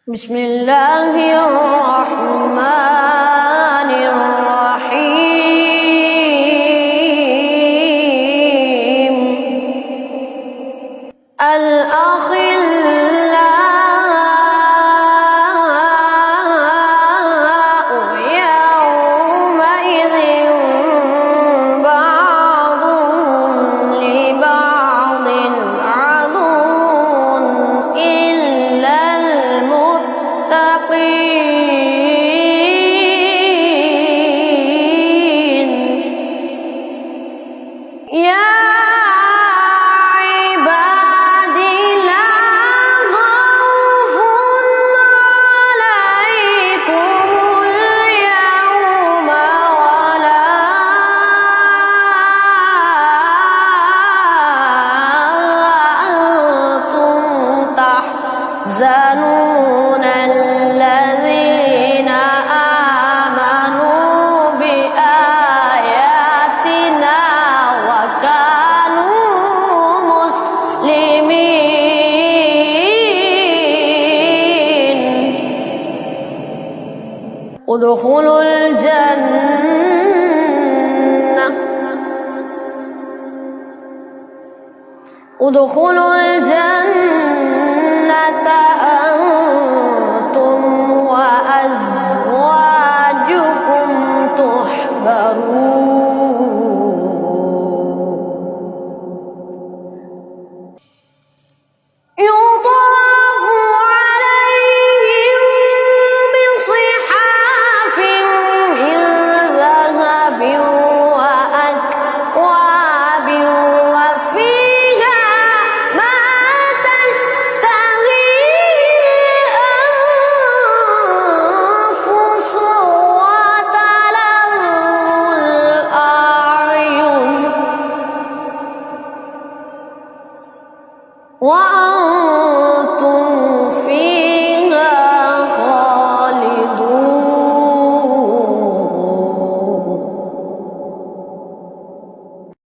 بسم الله الرحمن الرحيم. الأخلاء يومئذ بعضهم لبعض عدو إلا المتقين. يا عبادي لا خوف عليكم اليوم ولا أنتم تحزنون. الذين آمنوا بآياتنا وكانوا مسلمين. ادخلوا الجنة أنتم وأزواجكم تحبرون. يطاف عليهم بصحاف من ذهب وأكواب وفيها ما تشتهيه الأنفس وتلذ الأعين